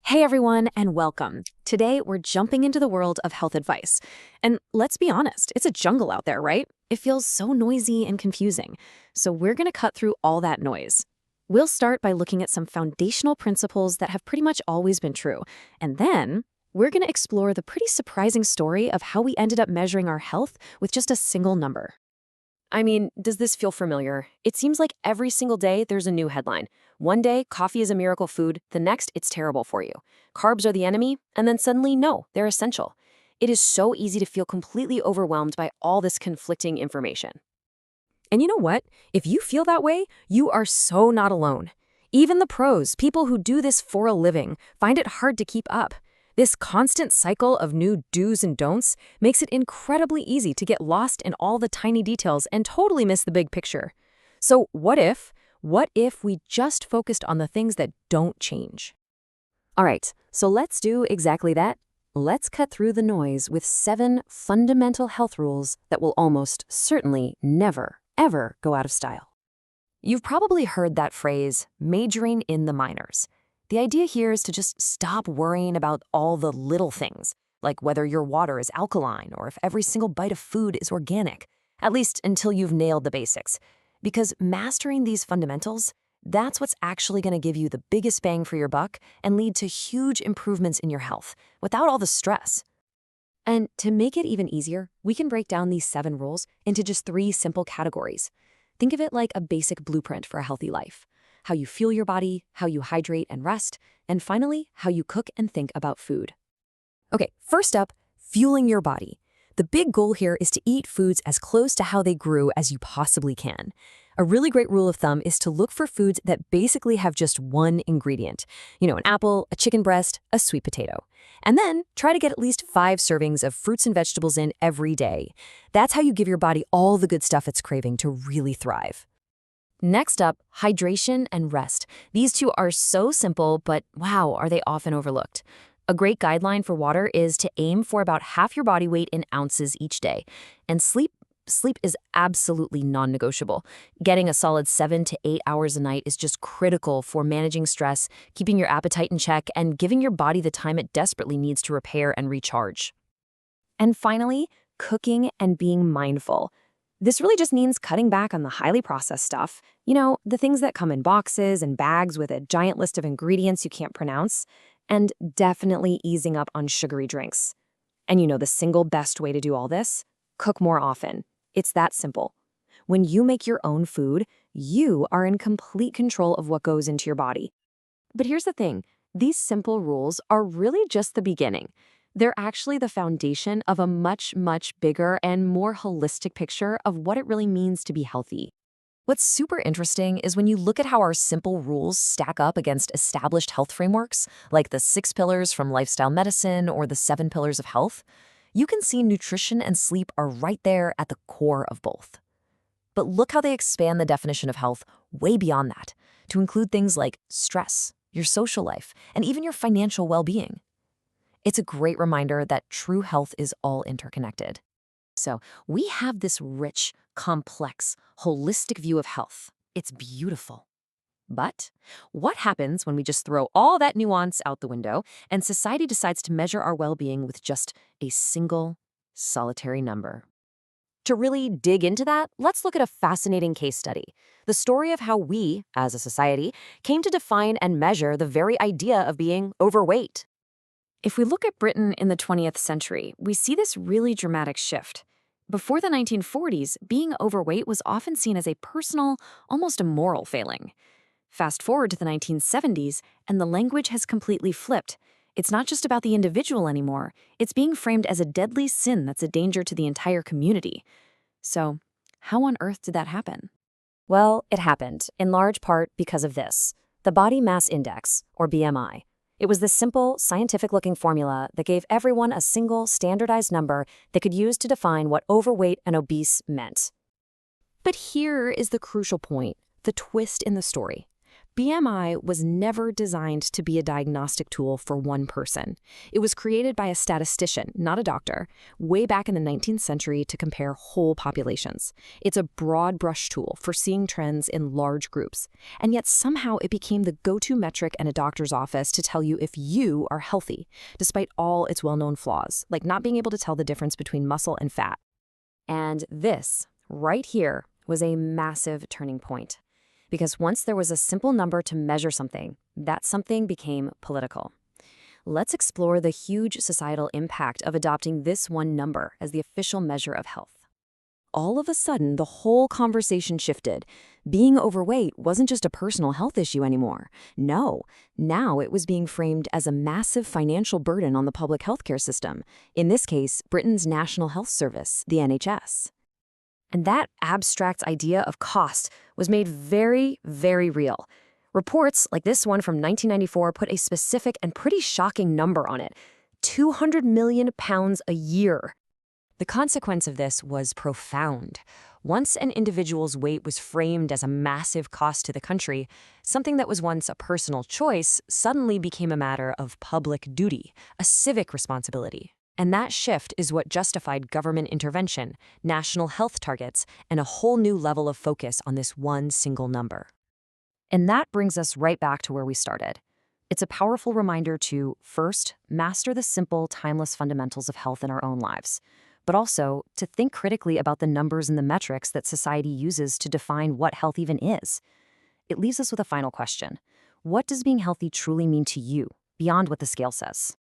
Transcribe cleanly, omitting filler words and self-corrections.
Hey everyone, and welcome. Today, we're jumping into the world of health advice. And let's be honest, it's a jungle out there, right? It feels so noisy and confusing. So we're going to cut through all that noise. We'll start by looking at some foundational principles that have pretty much always been true. And then, we're going to explore the pretty surprising story of how we ended up measuring our health with just a single number. I mean, does this feel familiar? It seems like every single day there's a new headline. One day, coffee is a miracle food, the next, it's terrible for you. Carbs are the enemy, and then suddenly, no, they're essential. It is so easy to feel completely overwhelmed by all this conflicting information. And you know what? If you feel that way, you are so not alone. Even the pros, people who do this for a living, find it hard to keep up. This constant cycle of new do's and don'ts makes it incredibly easy to get lost in all the tiny details and totally miss the big picture. So what if we just focused on the things that don't change? All right, so let's do exactly that. Let's cut through the noise with 7 fundamental health rules that will almost certainly never, ever go out of style. You've probably heard that phrase, majoring in the minors. The idea here is to just stop worrying about all the little things, like whether your water is alkaline or if every single bite of food is organic, at least until you've nailed the basics. Because mastering these fundamentals, that's what's actually going to give you the biggest bang for your buck and lead to huge improvements in your health without all the stress. And to make it even easier, we can break down these 7 rules into just 3 simple categories. Think of it like a basic blueprint for a healthy life. How you fuel your body, how you hydrate and rest, and finally, how you cook and think about food. Okay, first up, fueling your body. The big goal here is to eat foods as close to how they grew as you possibly can. A really great rule of thumb is to look for foods that basically have just one ingredient. An apple, a chicken breast, a sweet potato. And then try to get at least 5 servings of fruits and vegetables in every day. That's how you give your body all the good stuff it's craving to really thrive. Next up, hydration and rest. These two are so simple, but wow, are they often overlooked. A great guideline for water is to aim for about half your body weight in ounces each day. And sleep is absolutely non-negotiable. Getting a solid 7 to 8 hours a night is just critical for managing stress, keeping your appetite in check, and giving your body the time it desperately needs to repair and recharge. And finally, cooking and being mindful. This really just means cutting back on the highly processed stuff. The things that come in boxes and bags with a giant list of ingredients you can't pronounce, and definitely easing up on sugary drinks. And the single best way to do all this? Cook more often. It's that simple. When you make your own food, you are in complete control of what goes into your body. But here's the thing, these simple rules are really just the beginning. They're actually the foundation of a much, much bigger and more holistic picture of what it really means to be healthy. What's super interesting is when you look at how our simple rules stack up against established health frameworks, like the 6 pillars from lifestyle medicine or the 7 pillars of health, you can see nutrition and sleep are right there at the core of both. But look how they expand the definition of health way beyond that, to include things like stress, your social life, and even your financial well-being. It's a great reminder that true health is all interconnected. So we have this rich, complex, holistic view of health. It's beautiful. But what happens when we just throw all that nuance out the window and society decides to measure our well-being with just a single, solitary number? To really dig into that, let's look at a fascinating case study. The story of how we, as a society, came to define and measure the very idea of being overweight. If we look at Britain in the 20th century, we see this really dramatic shift. Before the 1940s, being overweight was often seen as a personal, almost a moral failing. Fast forward to the 1970s, and the language has completely flipped. It's not just about the individual anymore. It's being framed as a deadly sin that's a danger to the entire community. So, how on earth did that happen? Well, it happened, in large part because of this, the Body Mass Index, or BMI. It was this simple, scientific-looking formula that gave everyone a single, standardized number they could use to define what overweight and obese meant. But here is the crucial point, the twist in the story. BMI was never designed to be a diagnostic tool for one person. It was created by a statistician, not a doctor, way back in the 19th century to compare whole populations. It's a broad brush tool for seeing trends in large groups, and yet somehow it became the go-to metric in a doctor's office to tell you if you are healthy, despite all its well-known flaws, like not being able to tell the difference between muscle and fat. And this, right here, was a massive turning point. Because once there was a simple number to measure something, that something became political. Let's explore the huge societal impact of adopting this one number as the official measure of health. All of a sudden, the whole conversation shifted. Being overweight wasn't just a personal health issue anymore. No, now it was being framed as a massive financial burden on the public healthcare system, in this case, Britain's National Health Service, the NHS. And that abstract idea of cost was made very, very real. Reports like this one from 1994 put a specific and pretty shocking number on it: £200 million a year. The consequence of this was profound. Once an individual's weight was framed as a massive cost to the country, something that was once a personal choice suddenly became a matter of public duty, a civic responsibility. And that shift is what justified government intervention, national health targets, and a whole new level of focus on this one single number. And that brings us right back to where we started. It's a powerful reminder to, first, master the simple, timeless fundamentals of health in our own lives, but also to think critically about the numbers and the metrics that society uses to define what health even is. It leaves us with a final question. What does being healthy truly mean to you, beyond what the scale says?